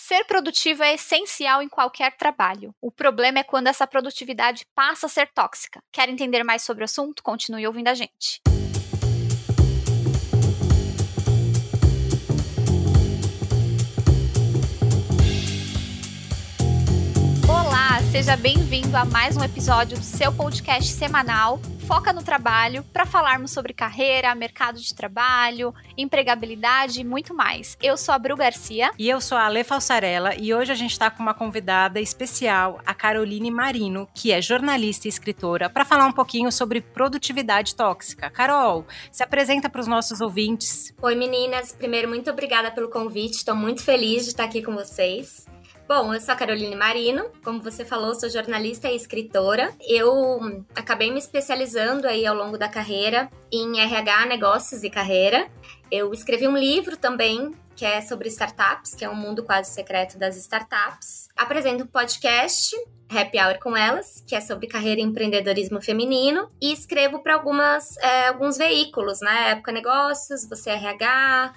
Ser produtivo é essencial em qualquer trabalho. O problema é quando essa produtividade passa a ser tóxica. Quer entender mais sobre o assunto? Continue ouvindo a gente. Olá, seja bem-vindo a mais um episódio do seu podcast semanal Foca no Trabalho, para falarmos sobre carreira, mercado de trabalho, empregabilidade e muito mais. Eu sou a Bru Garcia. E eu sou a Ale Falsarella e hoje a gente está com uma convidada especial, a Caroline Marino, que é jornalista e escritora, para falar um pouquinho sobre produtividade tóxica. Carol, se apresenta para os nossos ouvintes. Oi meninas, primeiro muito obrigada pelo convite, estou muito feliz de estar aqui com vocês. Bom, eu sou a Caroline Marino, como você falou, sou jornalista e escritora. Eu acabei me especializando aí ao longo da carreira em RH, negócios e carreira. Eu escrevi um livro também, que é sobre startups, que é um mundo quase secreto das startups. Apresento um podcast, Happy Hour com Elas, que é sobre carreira e empreendedorismo feminino. E escrevo para alguns veículos, né? Época Negócios, Você RH,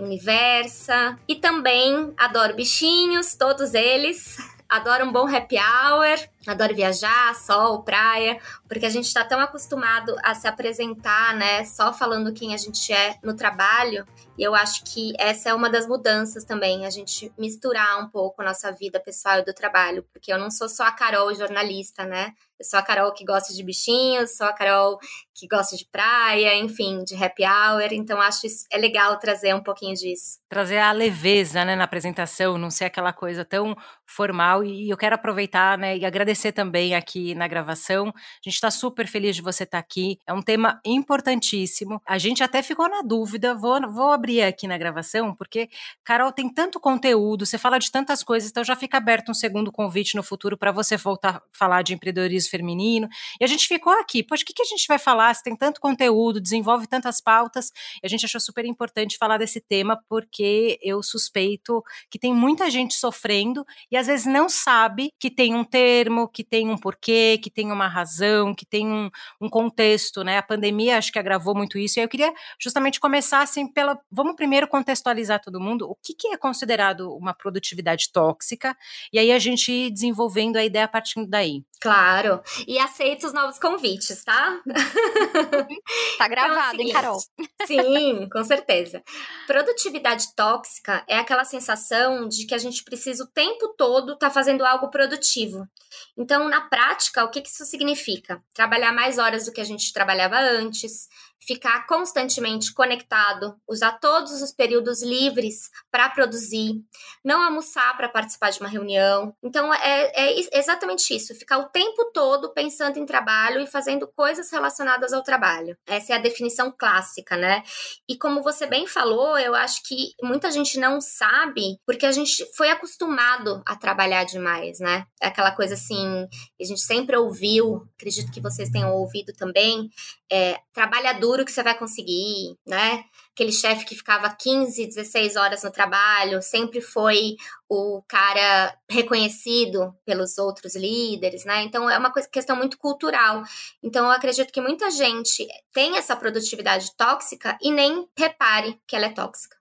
Universa. E também adoro bichinhos, todos eles. Adoro um bom happy hour, adoro viajar, sol, praia, porque a gente está tão acostumado a se apresentar, né, só falando quem a gente é no trabalho, e eu acho que essa é uma das mudanças também, a gente misturar um pouco a nossa vida pessoal e do trabalho, porque eu não sou só a Carol jornalista, né, eu sou a Carol que gosta de bichinhos, sou a Carol que gosta de praia, enfim, de happy hour, então acho isso é legal trazer um pouquinho disso. Trazer a leveza, né, na apresentação, não ser aquela coisa tão formal, e eu quero aproveitar, né, e agradecer também aqui na gravação, a gente está super feliz de você estar aqui, é um tema importantíssimo, a gente até ficou na dúvida, vou abrir aqui na gravação, porque, Carol, tem tanto conteúdo, você fala de tantas coisas, então já fica aberto um segundo convite no futuro para você voltar a falar de empreendedorismo feminino, e a gente ficou aqui, poxa, o que a gente vai falar, se tem tanto conteúdo, desenvolve tantas pautas, e a gente achou super importante falar desse tema, porque eu suspeito que tem muita gente sofrendo, e às vezes não sabe que tem um termo, que tem um porquê, que tem uma razão, que tem um contexto, né? A pandemia acho que agravou muito isso, e eu queria justamente começar assim vamos primeiro contextualizar todo mundo, o que é considerado uma produtividade tóxica, e aí a gente ir desenvolvendo a ideia a partir daí. Claro, e aceito os novos convites, tá? Tá gravado, então, hein, Carol? Sim, com certeza. Produtividade tóxica é aquela sensação de que a gente precisa o tempo todo estar fazendo algo produtivo. Então, na prática, o que isso significa? Trabalhar mais horas do que a gente trabalhava antes, ficar constantemente conectado, usar todos os períodos livres para produzir, não almoçar para participar de uma reunião. Então, é exatamente isso, ficar o tempo todo pensando em trabalho e fazendo coisas relacionadas ao trabalho. Essa é a definição clássica, né? E como você bem falou, eu acho que muita gente não sabe porque a gente foi acostumado a trabalhar demais, né? É aquela coisa assim, a gente sempre ouviu, acredito que vocês tenham ouvido também, trabalha duro que você vai conseguir, né? Aquele chefe que ficava 15, 16 horas no trabalho, sempre foi o cara reconhecido pelos outros líderes, né? Então, é uma questão muito cultural. Então, eu acredito que muita gente tem essa produtividade tóxica e nem repare que ela é tóxica.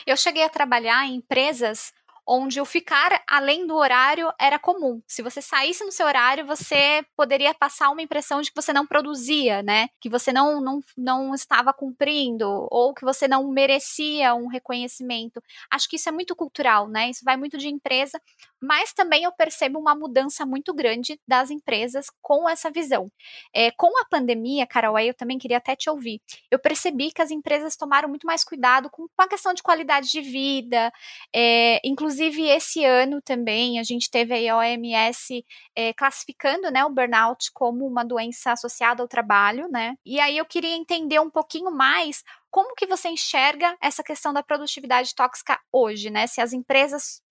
Eu cheguei a trabalhar em empresas onde o ficar além do horário era comum. Se você saísse no seu horário, você poderia passar uma impressão de que você não produzia, né? Que você não estava cumprindo, ou que você não merecia um reconhecimento. Acho que isso é muito cultural, né? Isso vai muito de empresa, mas também eu percebo uma mudança muito grande das empresas com essa visão. Com a pandemia, Carol, aí eu também queria até te ouvir, eu percebi que as empresas tomaram muito mais cuidado com a questão de qualidade de vida, inclusive esse ano também a gente teve aí a OMS classificando, né, o burnout como uma doença associada ao trabalho, né? E aí eu queria entender um pouquinho mais como que você enxerga essa questão da produtividade tóxica hoje, né? Se as empresas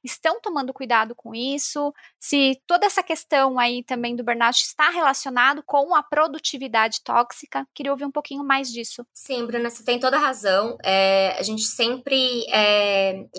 estão tomando cuidado com isso, se toda essa questão aí também do burnout está relacionado com a produtividade tóxica. Queria ouvir um pouquinho mais disso. Sim, Bruna, você tem toda a razão. A gente sempre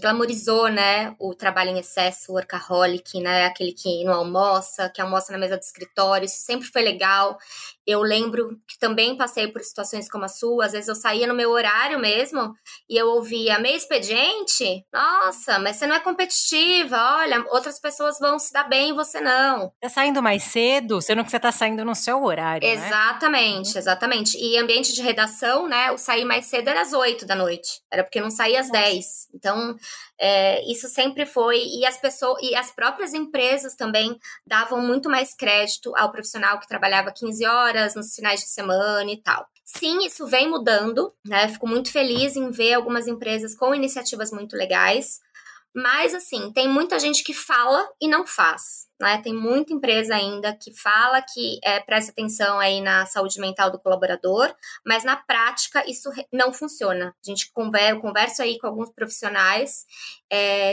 glamorizou, né, o trabalho em excesso, o workaholic, né, aquele que não almoça, que almoça na mesa do escritório. Isso sempre foi legal. Eu lembro que também passei por situações como a sua, às vezes eu saía no meu horário mesmo e eu ouvia, meio expediente? Nossa, mas você não é competitiva, olha, outras pessoas vão se dar bem e você não. Tá saindo mais cedo, sendo que você tá saindo no seu horário, Exatamente, né? exatamente. E ambiente de redação, né, o sair mais cedo era às 8 da noite, era porque não saía às 10. Então, isso sempre foi, e as pessoas, e as próprias empresas também davam muito mais crédito ao profissional que trabalhava 15 horas nos finais de semana e tal. Sim, isso vem mudando, né? Fico muito feliz em ver algumas empresas com iniciativas muito legais. Mas, assim, tem muita gente que fala e não faz, né? Tem muita empresa ainda que fala que presta atenção aí na saúde mental do colaborador, mas na prática isso não funciona. A gente conversa aí com alguns profissionais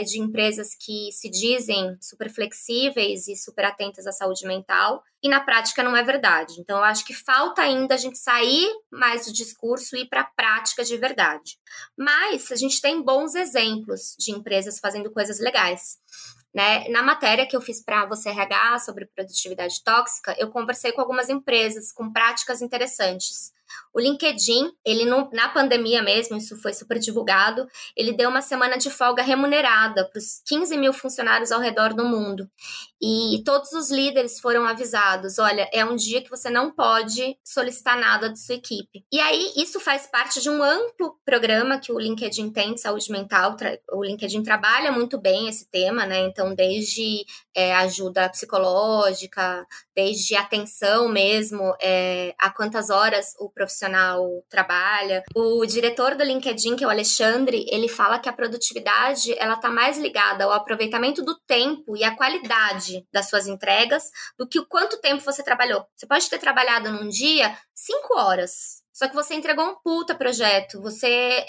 de empresas que se dizem super flexíveis e super atentas à saúde mental, e na prática não é verdade. Então, eu acho que falta ainda a gente sair mais do discurso e ir para a prática de verdade. Mas a gente tem bons exemplos de empresas fazendo coisas legais. Né? Na matéria que eu fiz para Você RH sobre produtividade tóxica, eu conversei com algumas empresas com práticas interessantes. O LinkedIn, ele na pandemia mesmo, isso foi super divulgado, ele deu uma semana de folga remunerada para os 15 mil funcionários ao redor do mundo. E todos os líderes foram avisados, olha, é um dia que você não pode solicitar nada de sua equipe. E aí, isso faz parte de um amplo programa que o LinkedIn tem de saúde mental. O LinkedIn trabalha muito bem esse tema, né? Então, desde ajuda psicológica, desde atenção mesmo, a quantas horas o profissional trabalha. O diretor do LinkedIn, que é o Alexandre, ele fala que a produtividade, ela tá mais ligada ao aproveitamento do tempo e à qualidade das suas entregas do que o quanto tempo você trabalhou. Você pode ter trabalhado num dia 5 horas, só que você entregou um puta projeto, você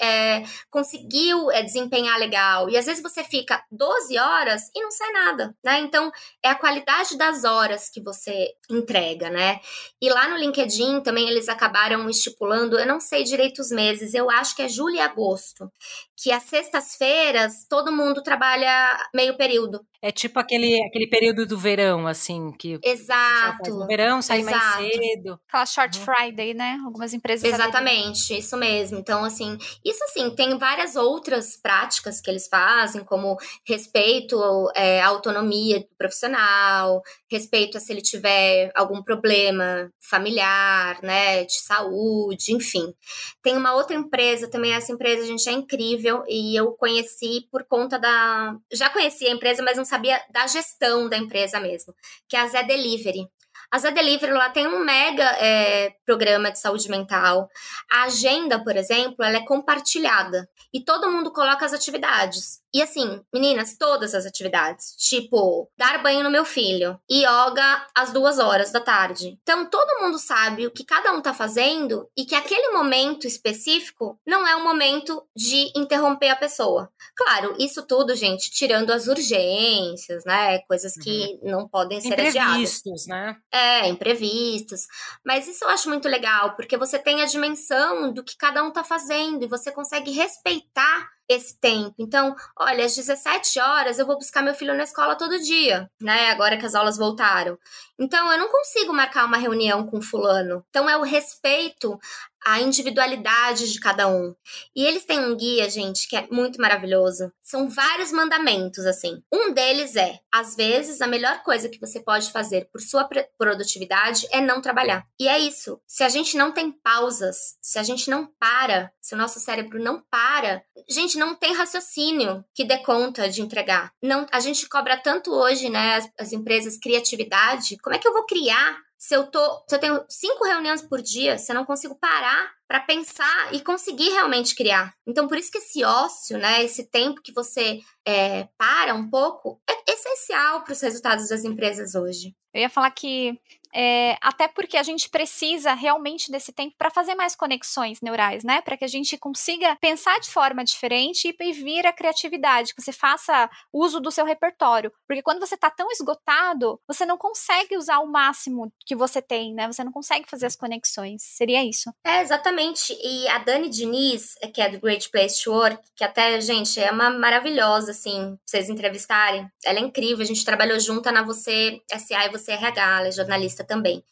conseguiu desempenhar legal, e às vezes você fica 12 horas e não sai nada, né? Então, é a qualidade das horas que você entrega, né? E lá no LinkedIn também eles acabaram estipulando, eu não sei direito os meses, eu acho que é julho e agosto, que às sextas-feiras todo mundo trabalha meio período. É tipo aquele período do verão, assim, que exato, no verão sai mais cedo. Aquela short Friday, né? Algumas empresas exatamente, isso mesmo. Então, assim, isso assim, tem várias outras práticas que eles fazem, como respeito à autonomia do profissional, respeito a se ele tiver algum problema familiar, né, de saúde, enfim. Tem uma outra empresa também, essa empresa, gente, é incrível, e eu conheci por conta já conhecia a empresa, mas não sabia da gestão da empresa mesmo, que é a Zé Delivery. A Zé Delivery, lá tem um mega programa de saúde mental. A agenda, por exemplo, ela é compartilhada. E todo mundo coloca as atividades. E assim, meninas, todas as atividades. Tipo, dar banho no meu filho. Yoga às 2 horas da tarde. Então, todo mundo sabe o que cada um tá fazendo e que aquele momento específico não é um momento de interromper a pessoa. Claro, isso tudo, gente, tirando as urgências, né? Coisas que não podem ser adiadas. Imprevistos, né? Imprevistos. Mas isso eu acho muito legal, porque você tem a dimensão do que cada um tá fazendo e você consegue respeitar esse tempo. Então, olha, às 17 horas eu vou buscar meu filho na escola todo dia, né? Agora que as aulas voltaram. Então, eu não consigo marcar uma reunião com fulano. Então, é o respeito à individualidade de cada um. E eles têm um guia, gente, que é muito maravilhoso. São vários mandamentos, assim. Um deles às vezes, a melhor coisa que você pode fazer por sua produtividade é não trabalhar. E é isso. Se a gente não tem pausas, se a gente não para, se o nosso cérebro não para, gente, não tem raciocínio que dê conta de entregar. Não, a gente cobra tanto hoje, né, as empresas, criatividade. Como é que eu vou criar se eu tenho 5 reuniões por dia, se eu não consigo parar para pensar e conseguir realmente criar? Então, por isso que esse ócio, né, esse tempo que você para um pouco, é essencial para os resultados das empresas hoje. Eu ia falar que até porque a gente precisa realmente desse tempo para fazer mais conexões neurais, né? Para que a gente consiga pensar de forma diferente e vir a criatividade, que você faça uso do seu repertório. Porque quando você está tão esgotado, você não consegue usar o máximo que você tem, né? Você não consegue fazer as conexões. Seria isso. Exatamente. E a Dani Diniz, que é do Great Place to Work, que até, gente, é uma maravilhosa, assim, pra vocês entrevistarem. Ela é incrível. A gente trabalhou junta na Você SA e Você RH, ela é jornalista também.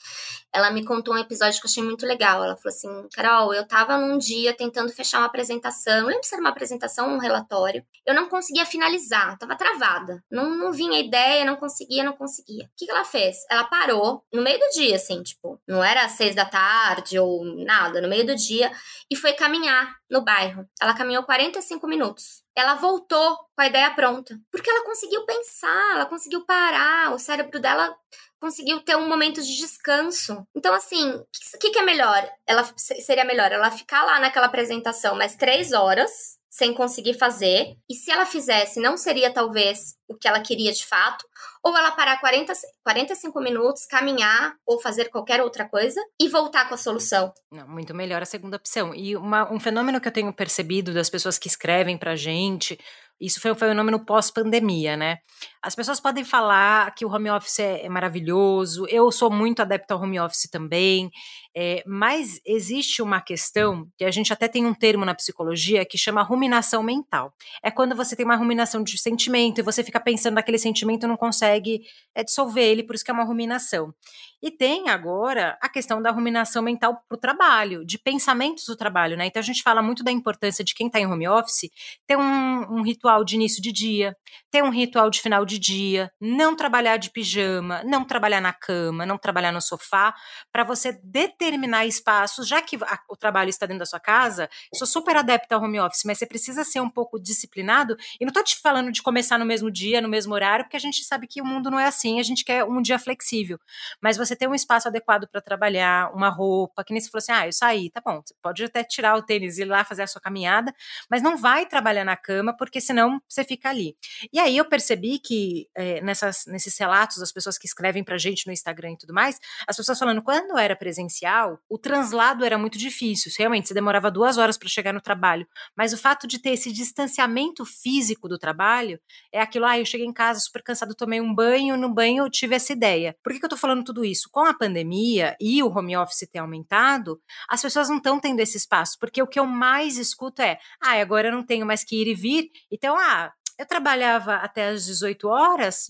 Ela me contou um episódio que eu achei muito legal. Ela falou assim, Carol, eu tava num dia tentando fechar uma apresentação, não lembro se era uma apresentação ou um relatório, eu não conseguia finalizar, tava travada, não vinha ideia, não conseguia. O que ela fez? Ela parou no meio do dia, assim, tipo, não era às 6 da tarde ou nada, no meio do dia, e foi caminhar no bairro. Ela caminhou 45 minutos. Ela voltou com a ideia pronta, porque ela conseguiu pensar, ela conseguiu parar, o cérebro dela conseguiu ter um momento de descanso. Então, assim, o que é melhor? Seria melhor ela ficar lá naquela apresentação mais 3 horas, sem conseguir fazer, e se ela fizesse, não seria talvez o que ela queria de fato, ou ela parar 45 minutos, caminhar ou fazer qualquer outra coisa e voltar com a solução. Não, muito melhor a segunda opção. E um fenômeno que eu tenho percebido das pessoas que escrevem pra gente, isso foi um fenômeno pós-pandemia, né? As pessoas podem falar que o home office é maravilhoso, eu sou muito adepta ao home office também, mas existe uma questão, que a gente até tem um termo na psicologia que chama ruminação mental. É quando você tem uma ruminação de sentimento e você fica pensando naquele sentimento e não consegue dissolver ele, por isso que é uma ruminação. E tem agora a questão da ruminação mental para o trabalho, de pensamentos do trabalho, né? Então a gente fala muito da importância de quem está em home office ter um ritual de início de dia, ter um ritual de final de dia, não trabalhar de pijama, não trabalhar na cama, não trabalhar no sofá, para você determinar espaços, já que o trabalho está dentro da sua casa. Eu sou super adepta ao home office, mas você precisa ser um pouco disciplinado, e não estou te falando de começar no mesmo dia, no mesmo horário, porque a gente sabe que o mundo não é assim, a gente quer um dia flexível, mas você ter um espaço adequado para trabalhar, uma roupa, que nem se falou assim, eu saí, tá bom, você pode até tirar o tênis e ir lá fazer a sua caminhada, mas não vai trabalhar na cama, porque senão você fica ali. E aí eu percebi que nesses relatos das pessoas que escrevem pra gente no Instagram e tudo mais, as pessoas falando, quando era presencial, o translado era muito difícil, realmente, você demorava 2 horas para chegar no trabalho, mas o fato de ter esse distanciamento físico do trabalho, é aquilo, eu cheguei em casa super cansado, tomei um banho, no banho eu tive essa ideia. Por que eu tô falando tudo isso? Com a pandemia e o home office ter aumentado, as pessoas não estão tendo esse espaço, porque o que eu mais escuto é, agora eu não tenho mais que ir e vir, então, eu trabalhava até às 18 horas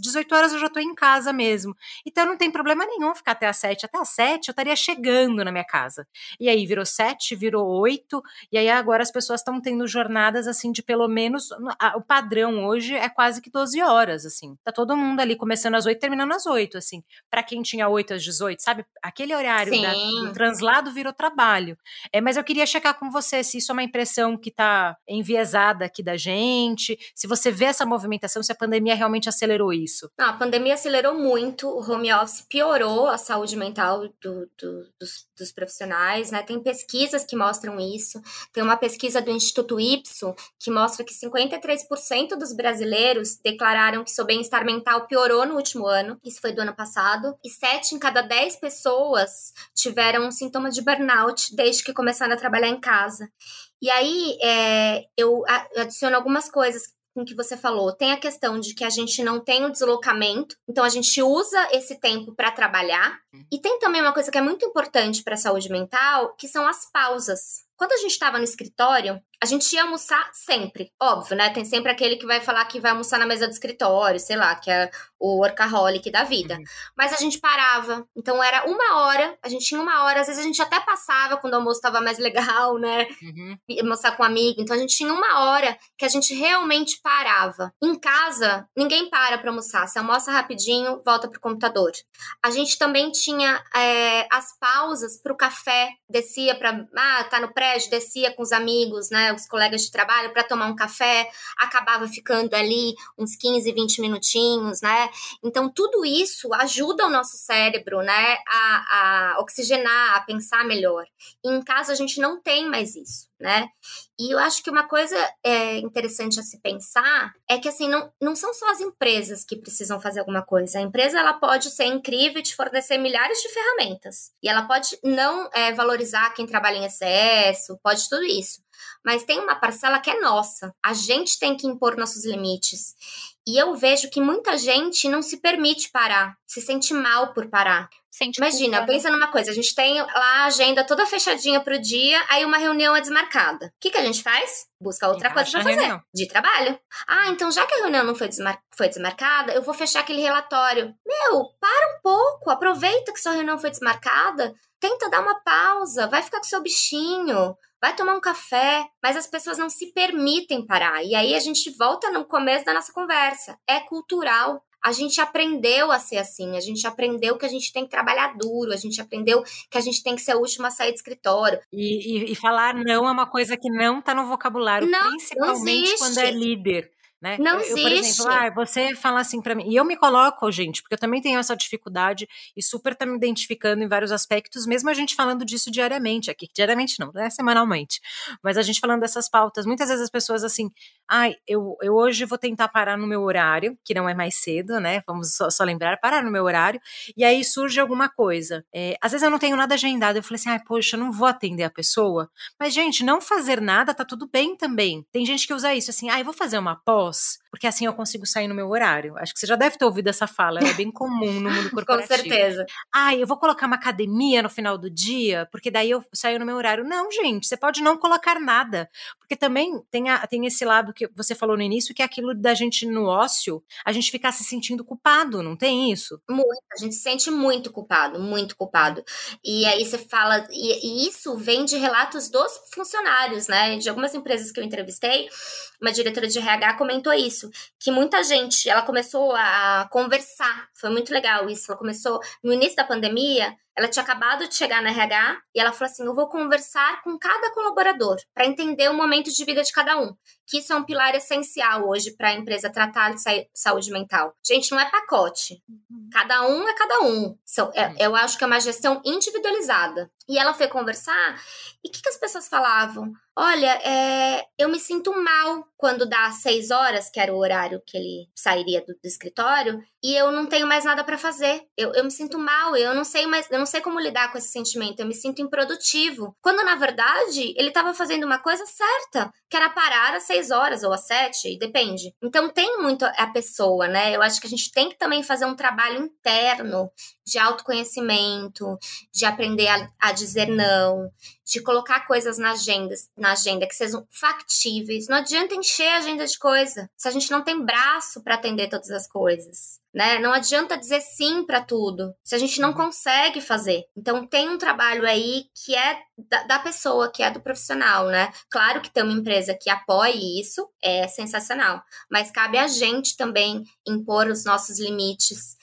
eu já estou em casa mesmo. Então não tem problema nenhum ficar até às 7. Até às 7 eu estaria chegando na minha casa. E aí virou 7, virou 8, e aí agora as pessoas estão tendo jornadas assim de pelo menos, o padrão hoje é quase que 12 horas, assim. Tá todo mundo ali começando às 8, terminando às 8, assim. Pra quem tinha 8 às 18, sabe? Aquele horário do translado virou trabalho. Mas eu queria checar com você se isso é uma impressão que tá enviesada aqui da gente, se você vê essa movimentação, se a pandemia realmente acelerou isso. Não, a pandemia acelerou muito, o home office piorou a saúde mental dos profissionais, né? Tem pesquisas que mostram isso. Tem uma pesquisa do Instituto Ipsos que mostra que 53% dos brasileiros declararam que seu bem-estar mental piorou no último ano. Isso foi do ano passado. E 7 em cada 10 pessoas tiveram um sintoma de burnout desde que começaram a trabalhar em casa. E aí, eu adiciono algumas coisas com o que você falou. Tem a questão de que a gente não tem o deslocamento, então a gente usa esse tempo para trabalhar. E tem também uma coisa que é muito importante para a saúde mental, que são as pausas. Quando a gente estava no escritório, a gente ia almoçar sempre. Óbvio, né? Tem sempre aquele que vai falar que vai almoçar na mesa do escritório, sei lá, que é o workaholic da vida. Mas a gente parava. Então era 1 hora, a gente tinha 1 hora, às vezes a gente até passava quando o almoço estava mais legal, né? Almoçar com um amigo. Então a gente tinha 1 hora que a gente realmente parava. Em casa, ninguém para almoçar. Você almoça rapidinho, volta pro computador. A gente também tinha as pausas pro café. Descia pra... tá no prédio, descia com os amigos, né? Os colegas de trabalho para tomar um café. Acabava ficando ali uns 15, 20 minutinhos, né? Então, tudo isso ajuda o nosso cérebro, né? A oxigenar, a pensar melhor. E em casa, a gente não tem mais isso, né? E eu acho que uma coisa interessante a se pensar é que, assim, não são só as empresas que precisam fazer alguma coisa. A empresa, ela pode ser incrível e te fornecer milhares de ferramentas. E ela pode não valorizar quem trabalha em excesso, pode tudo isso. mas tem uma parcela que é nossa. A gente tem que impor nossos limites. E eu vejo que muita gente não se permite parar, se sente mal por parar. Imagina, culpa, pensa numa coisa, a gente tem lá a agenda toda fechadinha pro dia, aí uma reunião é desmarcada. O que a gente faz? Busca outra coisa pra fazer, de trabalho. Ah, então já que a reunião não foi desmarcada, eu vou fechar aquele relatório. Para um pouco, aproveita que sua reunião foi desmarcada, tenta dar uma pausa, vai ficar com seu bichinho, vai tomar um café, mas as pessoas não se permitem parar. E aí a gente volta no começo da nossa conversa. É cultural. A gente aprendeu a ser assim, a gente aprendeu que a gente tem que trabalhar duro, a gente aprendeu que a gente tem que ser o último a sair do escritório. E falar não é uma coisa que não está no vocabulário, principalmente quando é líder. Né? Não eu, por exemplo, você fala assim pra mim, e eu me coloco, gente, porque eu também tenho essa dificuldade e super tá me identificando em vários aspectos, mesmo a gente falando disso diariamente aqui, diariamente não, né, semanalmente, mas a gente falando dessas pautas, muitas vezes as pessoas assim, eu hoje vou tentar parar no meu horário, que não é mais cedo, né, vamos só lembrar, parar no meu horário, e aí surge alguma coisa, às vezes eu não tenho nada agendado, eu falei assim, poxa, eu não vou atender a pessoa, mas gente, não fazer nada tá tudo bem também, tem gente que usa isso assim, eu vou fazer uma pós, porque assim eu consigo sair no meu horário. Acho que você já deve ter ouvido essa fala, ela é bem comum no mundo corporativo. Com certeza. Eu vou colocar uma academia no final do dia, porque daí eu saio no meu horário. Não, gente, você pode não colocar nada, porque também tem esse lado que você falou no início, que é aquilo da gente no ócio, a gente ficar se sentindo culpado, não tem isso? Muito, a gente se sente muito culpado, muito culpado. E aí você fala, e isso vem de relatos dos funcionários, né? De algumas empresas que eu entrevistei, uma diretora de RH comentou isso, que muita gente, ela começou a conversar, foi muito legal isso, ela começou, no início da pandemia, ela tinha acabado de chegar na RH e ela falou assim, eu vou conversar com cada colaborador para entender o momento de vida de cada um, que isso é um pilar essencial hoje para a empresa tratar de saúde mental. Gente, não é pacote, cada um é cada um, eu acho que é uma gestão individualizada. E ela foi conversar, e o que as pessoas falavam? Olha, eu me sinto mal quando dá 6 horas, que era o horário que ele sairia do escritório, e eu não tenho mais nada para fazer. Eu me sinto mal, eu não sei como lidar com esse sentimento, eu me sinto improdutivo. Quando, na verdade, ele estava fazendo uma coisa certa, que era parar às 6 horas ou às 7, depende. Então, tem muito a pessoa, né? Eu acho que a gente tem que também fazer um trabalho interno de autoconhecimento, de aprender a dizer não, de colocar coisas na agenda que sejam factíveis. Não adianta encher a agenda de coisa se a gente não tem braço para atender todas as coisas, né? Não adianta dizer sim para tudo se a gente não consegue fazer. Então tem um trabalho aí que é da pessoa, que é do profissional, né? Claro que ter uma empresa que apoie isso é sensacional, mas cabe a gente também impor os nossos limites.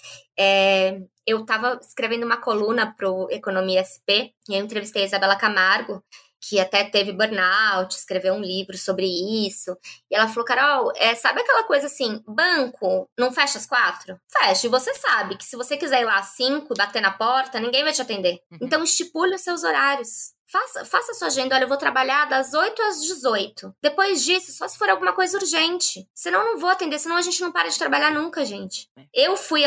Eu estava escrevendo uma coluna pro Economia SP e eu entrevistei a Isabela Camargo, que até teve burnout, escreveu um livro sobre isso. E ela falou, Carol, sabe aquela coisa assim, banco não fecha às 4? Fecha, e você sabe que se você quiser ir lá às 5 e bater na porta, ninguém vai te atender. Então estipule os seus horários. Faça a sua agenda, olha, eu vou trabalhar das 8 às 18. Depois disso, só se for alguma coisa urgente. Senão eu não vou atender, senão a gente não para de trabalhar nunca, gente. Eu fui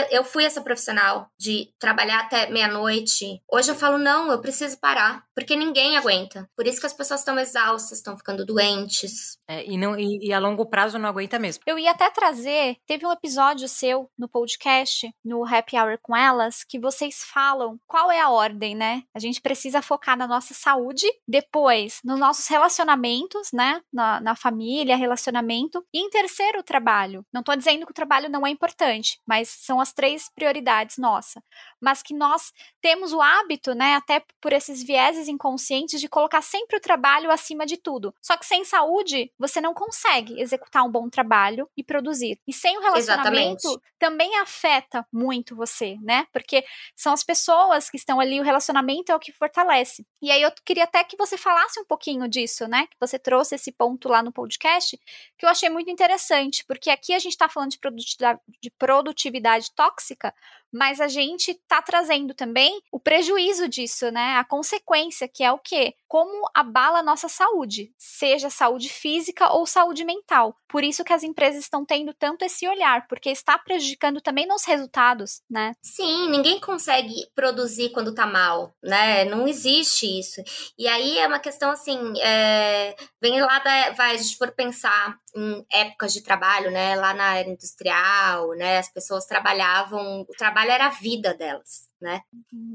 essa profissional de trabalhar até meia-noite. Hoje eu falo, não, eu preciso parar, porque ninguém aguenta. Por isso que as pessoas estão exaustas, estão ficando doentes. E a longo prazo não aguenta mesmo. Eu ia até trazer, teve um episódio seu no podcast, no Happy Hour com Elas, que vocês falam qual é a ordem, né? A gente precisa focar na nossa saúde, depois nos nossos relacionamentos, né? Na família, relacionamento, e em terceiro, o trabalho. Não tô dizendo que o trabalho não é importante, mas são as 3 prioridades nossa. Mas que nós temos o hábito, né? Até por esses vieses inconscientes de colocar sempre o trabalho acima de tudo. Só que sem saúde, você não consegue executar um bom trabalho e produzir. E sem o relacionamento, também afeta muito você, né? Porque são as pessoas que estão ali, o relacionamento é o que fortalece. E aí eu queria até que você falasse um pouquinho disso, né? Que você trouxe esse ponto lá no podcast, que eu achei muito interessante, porque aqui a gente está falando de produtividade tóxica, mas a gente tá trazendo também o prejuízo disso, né? A consequência, que é o quê? Como abala a nossa saúde, seja saúde física ou saúde mental. Por isso que as empresas estão tendo tanto esse olhar, porque está prejudicando também nos resultados, né? Sim, ninguém consegue produzir quando tá mal, né? Não existe isso. E aí é uma questão assim, vem lá a gente for pensar em épocas de trabalho, né? Lá na era industrial, né? As pessoas trabalhavam, o trabalho era a vida delas, né?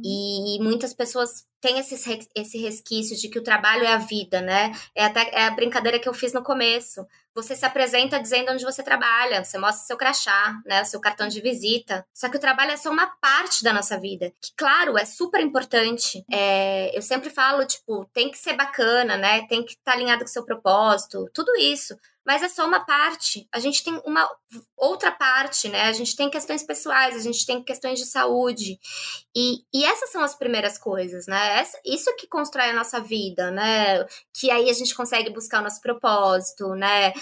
E muitas pessoas têm esse resquício de que o trabalho é a vida, né? É a brincadeira que eu fiz no começo. Você se apresenta dizendo onde você trabalha, você mostra seu crachá, né? O seu cartão de visita. Só que o trabalho é só uma parte da nossa vida, que, claro, é super importante. Eu sempre falo, tipo, tem que ser bacana, né? Tem que estar alinhado com o seu propósito, tudo isso. Mas é só uma parte. A gente tem uma outra parte, né? A gente tem questões pessoais, a gente tem questões de saúde. E essas são as primeiras coisas, né? Isso que constrói a nossa vida, né? Que aí a gente consegue buscar o nosso propósito, né?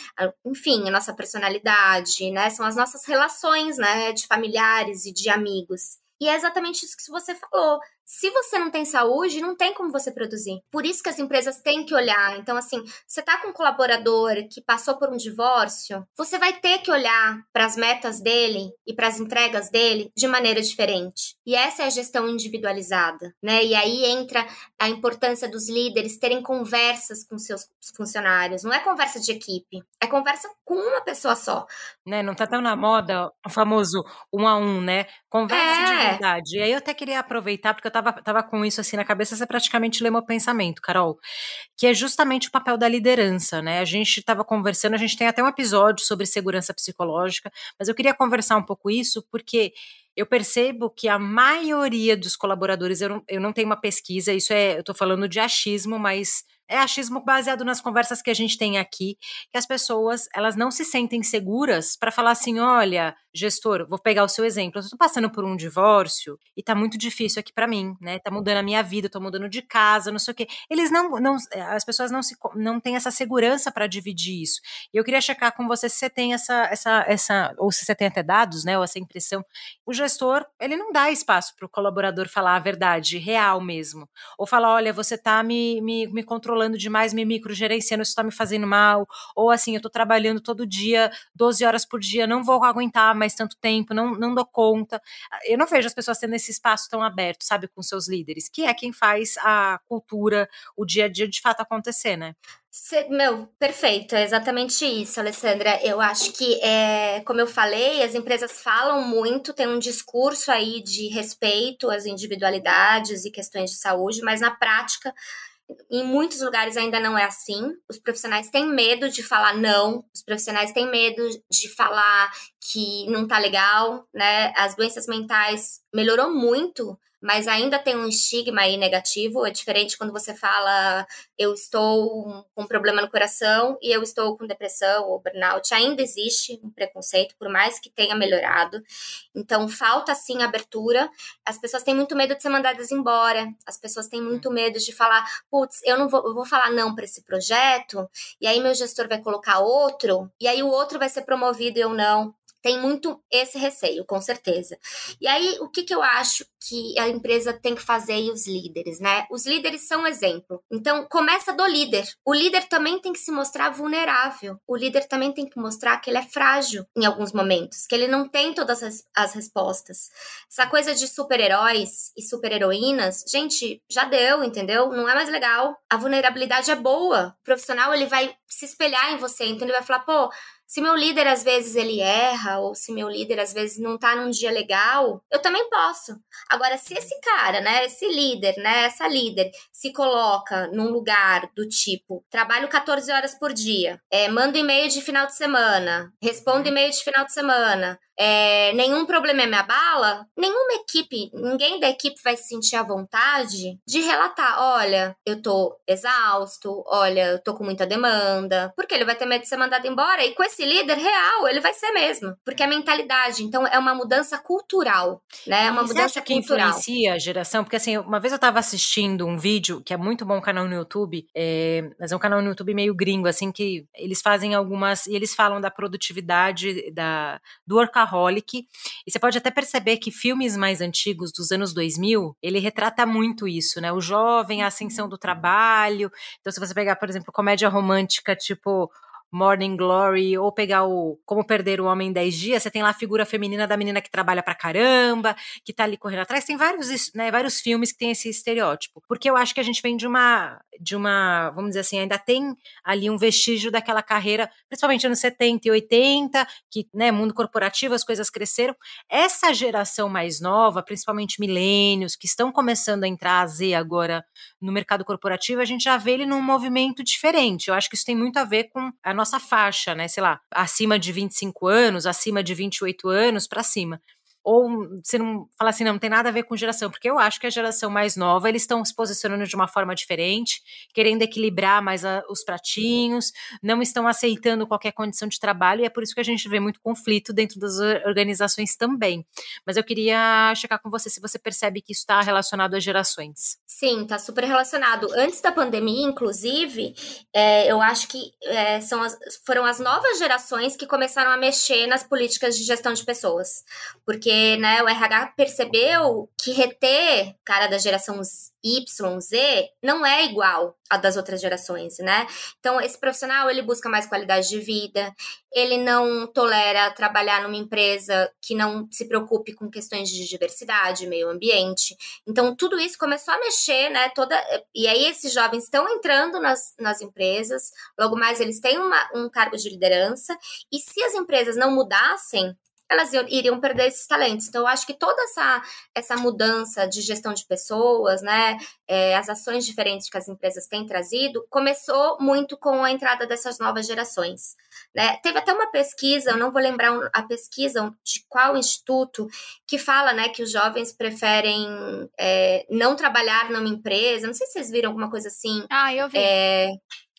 Enfim, a nossa personalidade, né? São as nossas relações, né? De familiares e de amigos. E é exatamente isso que você falou. Se você não tem saúde, não tem como você produzir. Por isso que as empresas têm que olhar. Então, assim, você tá com um colaborador que passou por um divórcio, você vai ter que olhar para as metas dele e para as entregas dele de maneira diferente. E essa é a gestão individualizada, né? E aí entra a importância dos líderes terem conversas com seus funcionários. Não é conversa de equipe, é conversa com uma pessoa só. Né, não tá tão na moda o famoso 1 a 1, né? Converse de verdade. E aí eu até queria aproveitar, porque eu tava com isso assim na cabeça, você praticamente leu meu pensamento, Carol, que é justamente o papel da liderança, né? A gente tava conversando, a gente tem até um episódio sobre segurança psicológica, mas eu queria conversar um pouco isso, porque eu percebo que a maioria dos colaboradores, eu não tenho uma pesquisa, eu tô falando de achismo, mas é achismo baseado nas conversas que a gente tem aqui, que as pessoas, elas não se sentem seguras para falar assim, olha, gestor, vou pegar o seu exemplo, eu estou passando por um divórcio e tá muito difícil aqui para mim, né, tá mudando a minha vida, tô mudando de casa, não sei o quê. Eles as pessoas não têm essa segurança para dividir isso. E eu queria checar com você se você tem essa, ou se você tem até dados, né, ou essa impressão. O gestor, ele não dá espaço para o colaborador falar a verdade real mesmo, ou falar, olha, você tá me controlando demais, me microgerenciando, isso tá me fazendo mal, ou assim, eu tô trabalhando todo dia, 12 horas por dia, não vou aguentar mais tanto tempo, não dou conta. Eu não vejo as pessoas tendo esse espaço tão aberto, sabe, com seus líderes, que é quem faz a cultura, o dia a dia de fato acontecer, né? Perfeito, é exatamente isso, Alessandra. Eu acho que, como eu falei, as empresas falam muito, tem um discurso aí de respeito às individualidades e questões de saúde, mas na prática, em muitos lugares ainda não é assim. Os profissionais têm medo de falar não, os profissionais têm medo de falar que não tá legal, né? As doenças mentais melhorou muito, mas ainda tem um estigma aí negativo. É diferente quando você fala eu estou com um problema no coração e eu estou com depressão ou burnout. Ainda existe um preconceito, por mais que tenha melhorado. Então, falta sim abertura. As pessoas têm muito medo de ser mandadas embora. As pessoas têm muito medo de falar, putz, eu vou falar não para esse projeto, e aí meu gestor vai colocar outro, e aí o outro vai ser promovido e eu não. Tem muito esse receio, com certeza. E aí, o que eu acho que a empresa tem que fazer e os líderes, né? Os líderes são um exemplo. Então, começa do líder. O líder também tem que se mostrar vulnerável. O líder também tem que mostrar que ele é frágil em alguns momentos, que ele não tem todas as respostas. Essa coisa de super-heróis e super-heroínas, gente, já deu, entendeu? Não é mais legal. A vulnerabilidade é boa. O profissional, ele vai se espelhar em você, então ele vai falar, pô, se meu líder às vezes ele erra, ou se meu líder às vezes não tá num dia legal, eu também posso. Agora, se esse cara, né, esse líder, né, essa líder se coloca num lugar do tipo, trabalho 14 horas por dia, mando e-mail de final de semana, respondo e-mail de final de semana, nenhum problema me abala, nenhuma equipe, ninguém da equipe vai se sentir à vontade de relatar, olha, eu tô exausto, olha, eu tô com muita demanda, porque ele vai ter medo de ser mandado embora, e com esse líder real, ele vai ser mesmo, porque a mentalidade, então, é uma mudança cultural, né, é uma mudança que cultural. Influencia a geração? Porque assim, uma vez eu tava assistindo um vídeo, que é muito bom, canal no YouTube, mas é um canal no YouTube meio gringo, assim, que eles fazem e eles falam da produtividade, do workaholic workaholic, e você pode até perceber que filmes mais antigos, dos anos 2000, ele retrata muito isso, né? O jovem, a ascensão do trabalho. Então, se você pegar, por exemplo, comédia romântica, tipo Morning Glory, ou pegar o Como Perder o Homem em 10 Dias, você tem lá a figura feminina da menina que trabalha pra caramba, que tá ali correndo atrás. Tem vários filmes que tem esse estereótipo. Porque eu acho que a gente vem de uma, vamos dizer assim, ainda tem ali um vestígio daquela carreira, principalmente anos 70 e 80, que, né, mundo corporativo, as coisas cresceram. Essa geração mais nova, principalmente milênios, que estão começando a entrar a Z agora no mercado corporativo, a gente já vê ele num movimento diferente. Eu acho que isso tem muito a ver com a nossa faixa, né? Sei lá, acima de 25 anos, acima de 28 anos para cima. Ou você não fala assim, não tem nada a ver com geração, porque eu acho que a geração mais nova, eles estão se posicionando de uma forma diferente, querendo equilibrar mais os pratinhos, não estão aceitando qualquer condição de trabalho, e é por isso que a gente vê muito conflito dentro das organizações também. Mas eu queria checar com você se você percebe que isso está relacionado às gerações. Sim, está super relacionado. Antes da pandemia, inclusive, eu acho que foram as novas gerações que começaram a mexer nas políticas de gestão de pessoas. Porque, né, o RH percebeu que reter cara da geração Y, Z, não é igual a das outras gerações, né? Então, esse profissional, ele busca mais qualidade de vida, ele não tolera trabalhar numa empresa que não se preocupe com questões de diversidade, meio ambiente. Então, tudo isso começou a mexer, né? E aí, esses jovens estão entrando nas empresas, logo mais eles têm um cargo de liderança, e se as empresas não mudassem, elas iriam perder esses talentos. Então, eu acho que toda essa mudança de gestão de pessoas, né, as ações diferentes que as empresas têm trazido, começou muito com a entrada dessas novas gerações, né? Teve até uma pesquisa, eu não vou lembrar a pesquisa de qual instituto, que fala, né, que os jovens preferem não trabalhar numa empresa. Não sei se vocês viram alguma coisa assim. Ah, eu vi.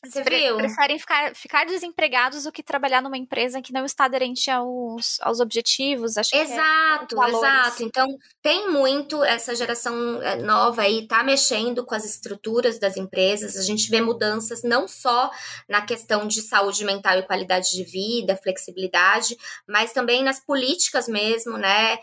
Você viu? Preferem ficar desempregados do que trabalhar numa empresa que não está aderente aos objetivos, acho Exato, que exato. Então, tem muito essa geração nova aí, tá mexendo com as estruturas das empresas. A gente vê mudanças não só na questão de saúde mental e qualidade de vida, flexibilidade, mas também nas políticas mesmo, né?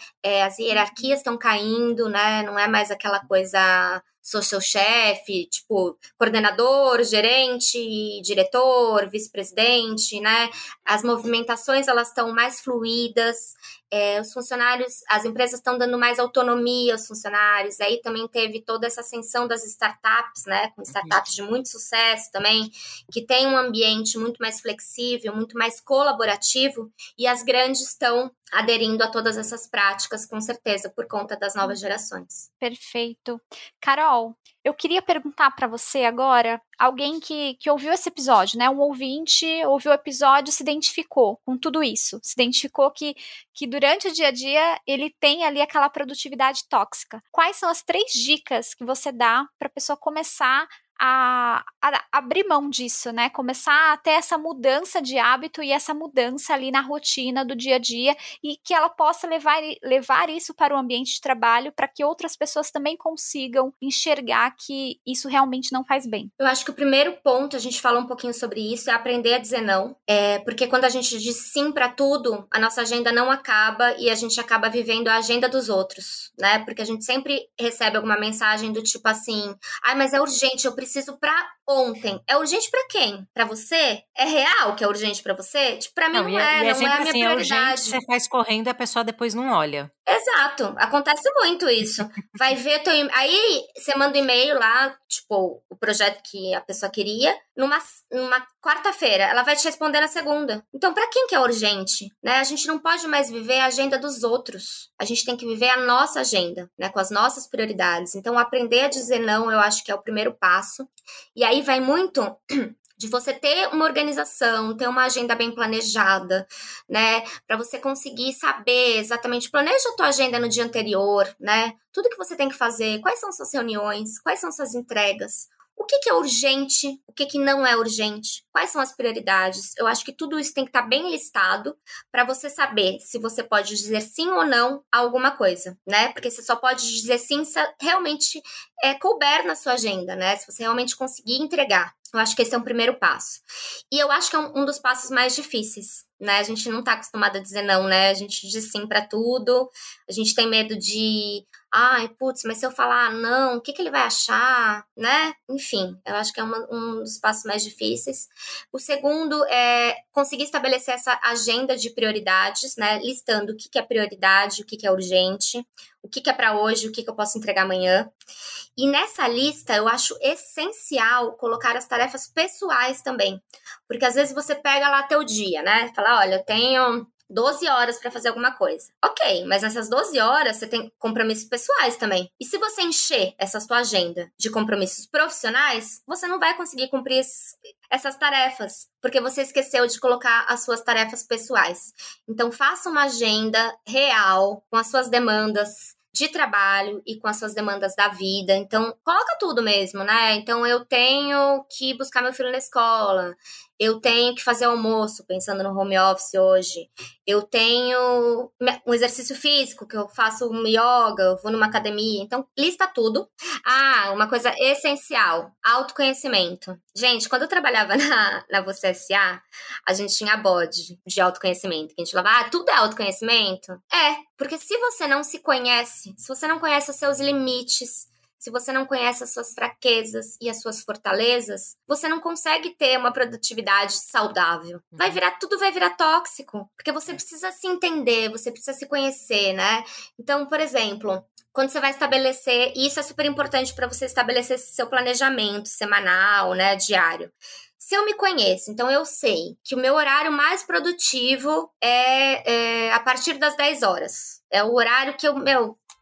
As hierarquias estão caindo, né? Não é mais aquela coisa... Sou seu chefe, tipo, coordenador, gerente, diretor, vice-presidente, né? As movimentações, elas estão mais fluídas, os funcionários, as empresas estão dando mais autonomia aos funcionários, aí também teve toda essa ascensão das startups, né? Com startups de muito sucesso também, que tem um ambiente muito mais flexível, muito mais colaborativo, e as grandes estão aderindo a todas essas práticas, com certeza, por conta das novas gerações. Perfeito. Carol, eu queria perguntar para você agora, alguém que ouviu esse episódio, né? Um ouvinte ouviu o episódio e se identificou com tudo isso. Se identificou que durante o dia a dia ele tem ali aquela produtividade tóxica. Quais são as 3 dicas que você dá para a pessoa começar a abrir mão disso, né? Começar a ter essa mudança de hábito e essa mudança ali na rotina do dia a dia, e que ela possa levar isso para o ambiente de trabalho, para que outras pessoas também consigam enxergar que isso realmente não faz bem. Eu acho que o primeiro ponto, a gente fala um pouquinho sobre isso, é aprender a dizer não. Porque quando a gente diz sim para tudo, a nossa agenda não acaba e a gente acaba vivendo a agenda dos outros, né? Porque a gente sempre recebe alguma mensagem do tipo assim, mas é urgente, eu preciso pra ontem. É urgente pra quem? Pra você? É real que é urgente pra você? Tipo, pra mim não é a minha assim, prioridade. É urgente, você faz correndo e a pessoa depois não olha. Exato, acontece muito isso. Vai ver aí você manda um e-mail lá, tipo, o projeto que a pessoa queria, numa quarta-feira, ela vai te responder na segunda. Então, pra quem que é urgente, né? A gente não pode mais viver a agenda dos outros. A gente tem que viver a nossa agenda, né, com as nossas prioridades. Então, aprender a dizer não, eu acho que é o primeiro passo. E aí vai muito de você ter uma organização, ter uma agenda bem planejada, né? Para você conseguir saber exatamente, planeja a tua agenda no dia anterior, né? Tudo que você tem que fazer, quais são suas reuniões, quais são suas entregas, o que é urgente, o que não é urgente, quais são as prioridades. Eu acho que tudo isso tem que estar bem listado para você saber se você pode dizer sim ou não a alguma coisa, né? Porque você só pode dizer sim se realmente couber na sua agenda, né? Se você realmente conseguir entregar. Eu acho que esse é um primeiro passo. E eu acho que é um dos passos mais difíceis, né? A gente não tá acostumado a dizer não, né? A gente diz sim pra tudo, a gente tem medo de... Ai, putz, mas se eu falar não, o que ele vai achar, né? Enfim, eu acho que é um dos passos mais difíceis. O segundo é conseguir estabelecer essa agenda de prioridades, né? Listando o que é prioridade, o que é urgente, o que é para hoje, o que eu posso entregar amanhã. E nessa lista, eu acho essencial colocar as tarefas pessoais também. Porque às vezes você pega lá teu dia, né? Fala, olha, eu tenho 12 horas para fazer alguma coisa. Ok, mas nessas 12 horas você tem compromissos pessoais também. E se você encher essa sua agenda de compromissos profissionais, você não vai conseguir cumprir essas tarefas, porque você esqueceu de colocar as suas tarefas pessoais. Então, faça uma agenda real com as suas demandas de trabalho e com as suas demandas da vida. Então, coloca tudo mesmo, né? Então, eu tenho que buscar meu filho na escola, eu tenho que fazer almoço, pensando no home office hoje, eu tenho um exercício físico, que eu faço um yoga, eu vou numa academia. Então, lista tudo. Ah, uma coisa essencial, autoconhecimento. Gente, quando eu trabalhava na Você S.A., a gente tinha bode de autoconhecimento, que a gente falava, tudo é autoconhecimento? É, porque se você não se conhece, se você não conhece os seus limites, se você não conhece as suas fraquezas e as suas fortalezas, você não consegue ter uma produtividade saudável. Tudo vai virar tóxico, porque você precisa se entender, você precisa se conhecer, né? Então, por exemplo, quando você vai estabelecer, e isso é super importante para você estabelecer seu planejamento semanal, né, diário. Se eu me conheço, então eu sei que o meu horário mais produtivo é a partir das 10 horas. É o horário que eu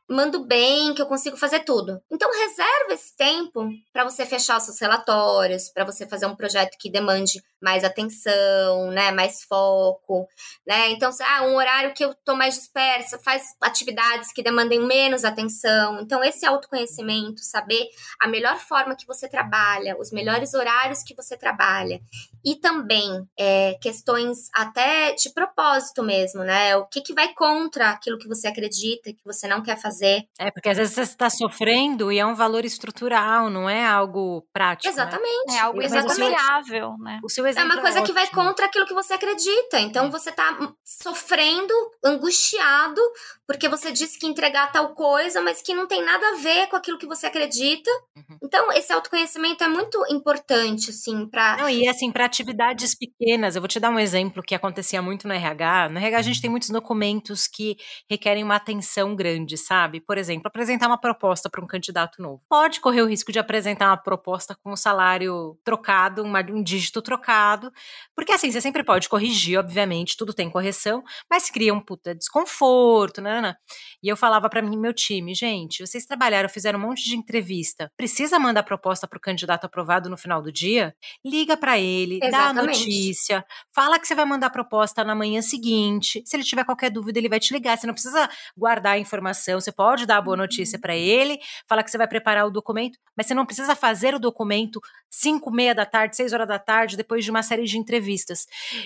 mando bem, que eu consigo fazer tudo. Então, reserva esse tempo para você fechar os seus relatórios, para você fazer um projeto que demande mais atenção, né, mais foco, né? Então, um horário que eu tô mais dispersa, faz atividades que demandem menos atenção. Então, esse autoconhecimento, saber a melhor forma que você trabalha, os melhores horários que você trabalha. E também questões até de propósito mesmo, né? O que vai contra aquilo que você acredita, que você não quer fazer. Porque às vezes você está sofrendo e é um valor estrutural, não é algo prático. Exatamente. Né? É algo inegociável, né? O seu exemplo é uma coisa ótimo. Que vai contra aquilo que você acredita. Então você tá sofrendo, angustiado, porque você disse que ia entregar tal coisa, mas que não tem nada a ver com aquilo que você acredita. Então, esse autoconhecimento é muito importante, assim, pra... Não, e assim, para atividades pequenas, eu vou te dar um exemplo que acontecia muito no RH. No RH a gente tem muitos documentos que requerem uma atenção grande, sabe? Por exemplo, apresentar uma proposta para um candidato novo. Pode correr o risco de apresentar uma proposta com um salário trocado, um dígito trocado, porque assim, você sempre pode corrigir, obviamente, tudo tem correção, mas cria um puta desconforto, né? E eu falava para mim, meu time, gente, vocês trabalharam, fizeram um monte de entrevista, precisa mandar proposta para o candidato aprovado no final do dia? Liga para ele, dá a notícia, fala que você vai mandar a proposta na manhã seguinte. Se ele tiver qualquer dúvida, ele vai te ligar. Você não precisa guardar a informação, você pode dar a boa notícia para ele, falar que você vai preparar o documento, mas você não precisa fazer o documento 5:30 da tarde, 6 horas da tarde, depois de uma série de entrevistas.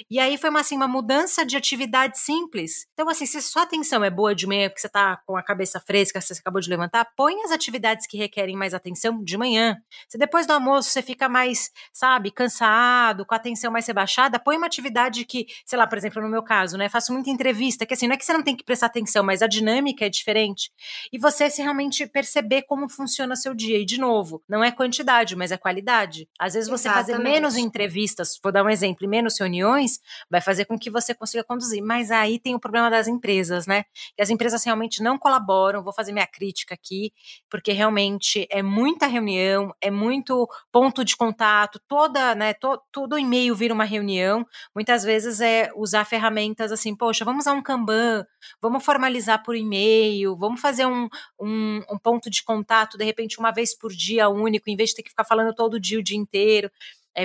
E aí foi uma mudança de atividade simples. Então, assim, se sua atenção é boa de manhã, porque você tá com a cabeça fresca, você acabou de levantar, põe as atividades que requerem mais atenção de manhã. Se depois do almoço você fica mais, sabe, cansado, com a atenção mais rebaixada, põe uma atividade que, sei lá, por exemplo, no meu caso, né, faço muita entrevista, que assim, não é que você não tem que prestar atenção, mas a dinâmica é diferente. E você se realmente perceber como funciona seu dia. E, de novo, não é quantidade, mas é qualidade. Às vezes você fazer menos entrevistas, vou dar um exemplo, e menos reuniões, vai fazer com que você consiga conduzir. Mas aí tem o problema das empresas, né? Que as empresas realmente não colaboram, vou fazer minha crítica aqui, porque realmente é muita reunião, é muito ponto de contato, todo e-mail vira uma reunião. Muitas vezes é usar ferramentas assim, poxa, vamos usar um Kanban, vamos formalizar por e-mail, vamos fazer um ponto de contato, de repente, uma vez por dia único, em vez de ter que ficar falando todo dia, o dia inteiro.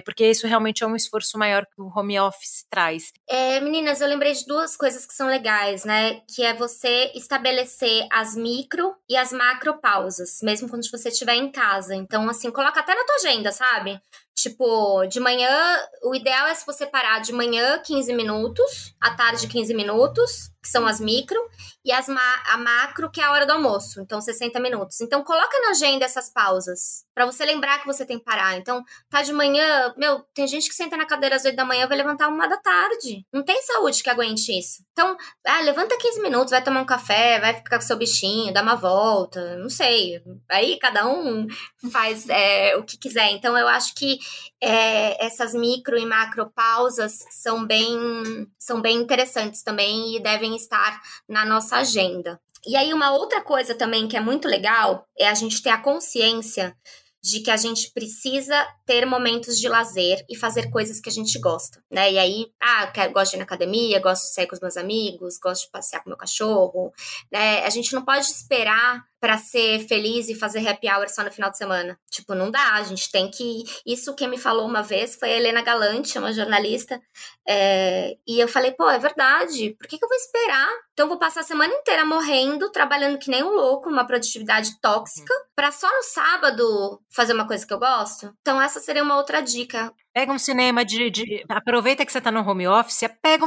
Porque isso realmente é um esforço maior que o home office traz. Meninas, eu lembrei de duas coisas que são legais, né? Que é você estabelecer as micro e as macro pausas, mesmo quando você estiver em casa. Então, assim, coloca até na tua agenda, sabe? Tipo, de manhã, o ideal é se você parar de manhã 15 minutos, à tarde 15 minutos, que são as micro, e a macro, que é a hora do almoço, então 60 minutos. Então, coloca na agenda essas pausas, pra você lembrar que você tem que parar. Então, tá de manhã, tem gente que senta na cadeira às 8 da manhã, vai levantar 1 da tarde. Não tem saúde que aguente isso. Então, levanta 15 minutos, vai tomar um café, vai ficar com seu bichinho, dá uma volta, não sei. Aí, cada um faz o que quiser. Então, eu acho que essas micro e macro pausas são bem interessantes também e devem estar na nossa agenda. E aí, uma outra coisa também que é muito legal é a gente ter a consciência de que a gente precisa ter momentos de lazer e fazer coisas que a gente gosta, né? E aí, gosto de ir na academia, gosto de sair com os meus amigos, gosto de passear com o meu cachorro, né? A gente não pode esperar pra ser feliz e fazer happy hour só no final de semana. Tipo, não dá, a gente tem que... Isso quem me falou uma vez foi a Helena Galante, uma jornalista, e eu falei, é verdade, por que eu vou esperar? Então eu vou passar a semana inteira morrendo, trabalhando que nem um louco, uma produtividade tóxica, pra só no sábado fazer uma coisa que eu gosto? Então essa seria uma outra dica. Pega um cinema aproveita que você tá no home office, pega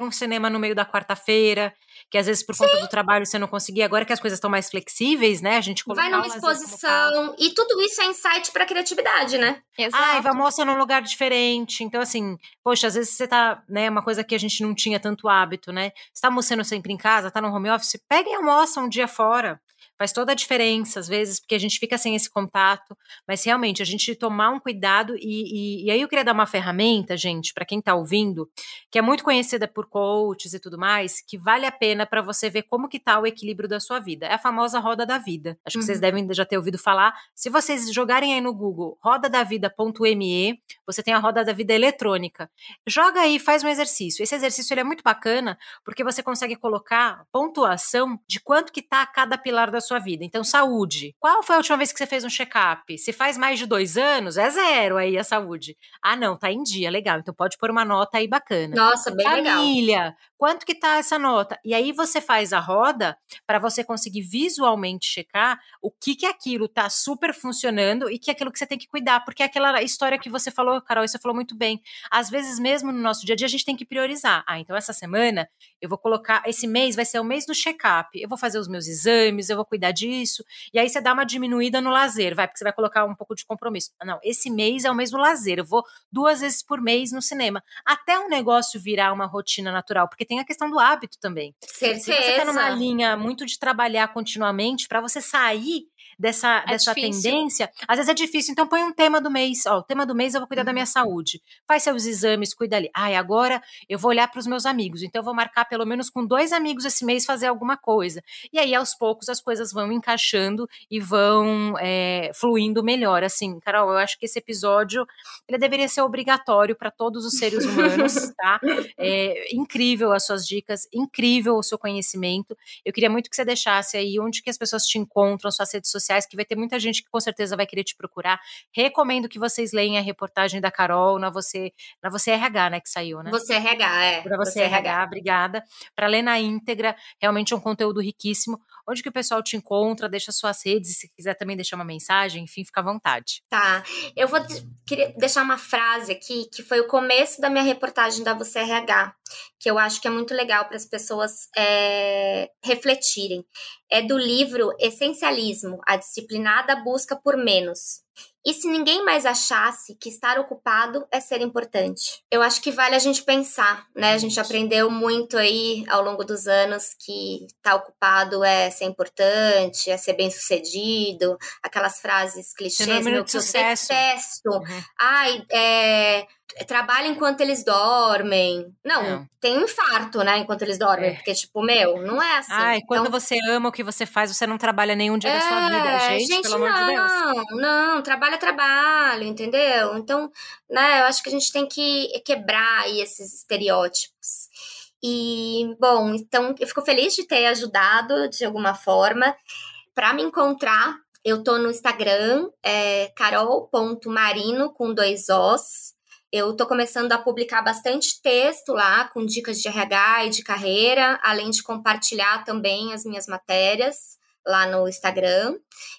um cinema no meio da quarta-feira, que às vezes por conta do trabalho você não conseguia, agora que as coisas estão mais flexíveis, né? A gente vai numa exposição, e tudo isso é insight pra criatividade, né? Exato. Vai almoçar num lugar diferente. Então, assim, poxa, às vezes você tá, né, uma coisa que a gente não tinha tanto hábito, né? Você tá almoçando sempre em casa, tá no home office, pega e almoça um dia fora. Faz toda a diferença, às vezes, porque a gente fica sem esse contato, mas realmente a gente tomar um cuidado e aí eu queria dar uma ferramenta, gente, para quem tá ouvindo, que é muito conhecida por coaches e tudo mais, que vale a pena para você ver como que tá o equilíbrio da sua vida. É a famosa roda da vida. Acho que vocês devem já ter ouvido falar. Se vocês jogarem aí no Google, rodadavida.me, você tem a roda da vida eletrônica. Joga aí, faz um exercício. Esse exercício ele é muito bacana, porque você consegue colocar pontuação de quanto que tá cada pilar da sua vida. Então, saúde. Qual foi a última vez que você fez um check-up? Se faz mais de 2 anos, é 0 aí a saúde. Não, tá em dia, legal. Então pode pôr uma nota aí bacana. Nossa, bem legal. Família, quanto que tá essa nota? E aí você faz a roda para você conseguir visualmente checar o que aquilo tá super funcionando e que é aquilo que você tem que cuidar, porque é aquela história que você falou, Carol, e você falou muito bem. Às vezes mesmo no nosso dia a dia a gente tem que priorizar. Então essa semana eu vou colocar, esse mês vai ser o mês do check-up, eu vou fazer os meus exames, eu vou cuidar disso, e aí você dá uma diminuída no lazer, porque você vai colocar um pouco de compromisso. Não, esse mês é o mês do lazer, eu vou 2 vezes por mês no cinema, até um negócio virar uma rotina natural, porque tem a questão do hábito também. Certeza. Se você tá numa linha muito de trabalhar continuamente, para você sair dessa tendência, às vezes é difícil, então põe um tema do mês, o tema do mês eu vou cuidar da minha saúde, faz seus exames, cuida ali, agora eu vou olhar para os meus amigos, então eu vou marcar pelo menos com 2 amigos esse mês fazer alguma coisa, e aí aos poucos as coisas vão encaixando e vão fluindo melhor, assim, Carol, eu acho que esse episódio, ele deveria ser obrigatório para todos os seres humanos, tá? Incrível as suas dicas, incrível o seu conhecimento, eu queria muito que você deixasse aí onde que as pessoas te encontram, suas redes sociais, que vai ter muita gente que com certeza vai querer te procurar. Recomendo que vocês leiam a reportagem da Carol na Você RH, né, que saiu, né? Você RH, Na Você RH, obrigada. Para ler na íntegra, realmente é um conteúdo riquíssimo. Onde que o pessoal te encontra? Deixa suas redes, se quiser também deixar uma mensagem, enfim, fica à vontade. Tá, eu queria deixar uma frase aqui, que foi o começo da minha reportagem da Você RH, que eu acho que é muito legal para as pessoas refletirem. É do livro Essencialismo, a disciplinada busca por menos. E se ninguém mais achasse que estar ocupado é ser importante? Eu acho que vale a gente pensar, né? A gente aprendeu muito aí ao longo dos anos que estar ocupado é ser importante, é ser bem-sucedido, aquelas frases clichês, meu, que eu detesto. Trabalha enquanto eles dormem. Não, tem um infarto, né, enquanto eles dormem, porque, não é assim. Quando você ama o que você faz, você não trabalha nenhum dia da sua vida, gente, pelo amor de Deus. Não, trabalho, entendeu? Então, né, eu acho que a gente tem que quebrar aí esses estereótipos. E, bom, então, eu fico feliz de ter ajudado de alguma forma. Para me encontrar, eu tô no Instagram, carol.marino, com 2 Os. Eu tô começando a publicar bastante texto lá, com dicas de RH e de carreira, além de compartilhar também as minhas matérias lá no Instagram.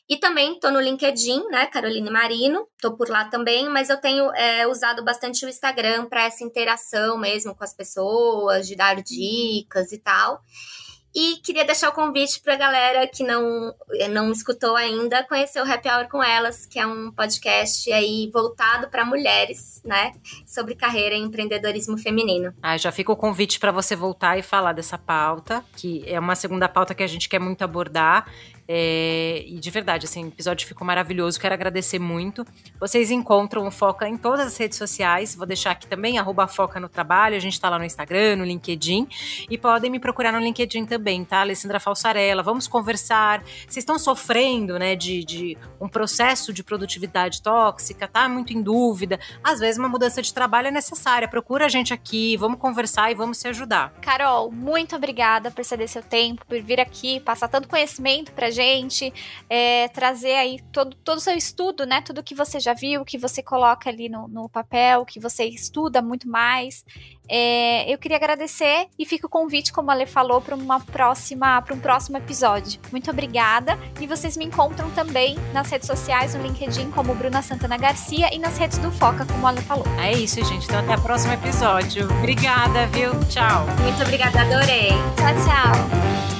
E também tô no LinkedIn, né, Caroline Marino, tô por lá também, mas eu tenho usado bastante o Instagram para essa interação mesmo com as pessoas, de dar dicas e tal. E queria deixar o convite para a galera que não escutou ainda, conhecer o Happy Hour com Elas, que é um podcast aí voltado para mulheres, né? Sobre carreira e empreendedorismo feminino. Já fica o convite para você voltar e falar dessa pauta, que é uma segunda pauta que a gente quer muito abordar. E de verdade, assim, o episódio ficou maravilhoso, quero agradecer muito. Vocês encontram o Foca em todas as redes sociais, vou deixar aqui também, @Foca no Trabalho, a gente tá lá no Instagram, no LinkedIn, e podem me procurar no LinkedIn também, tá? Alessandra Falsarella, vamos conversar. Vocês estão sofrendo, né, de um processo de produtividade tóxica, tá muito em dúvida, às vezes uma mudança de trabalho é necessária, procura a gente aqui, vamos conversar e vamos se ajudar. Carol, muito obrigada por ceder seu tempo, por vir aqui, passar tanto conhecimento pra gente, trazer aí todo o seu estudo, né? Tudo que você já viu, que você coloca ali no papel, que você estuda muito mais. Eu queria agradecer e fica o convite, como a Lê falou, para um próximo episódio. Muito obrigada. E vocês me encontram também nas redes sociais, no LinkedIn, como Bruna Santana Garcia, e nas redes do Foca, como a Lê falou. É isso, gente. Então até o próximo episódio. Obrigada, viu? Tchau. Muito obrigada, adorei. Tchau, tchau.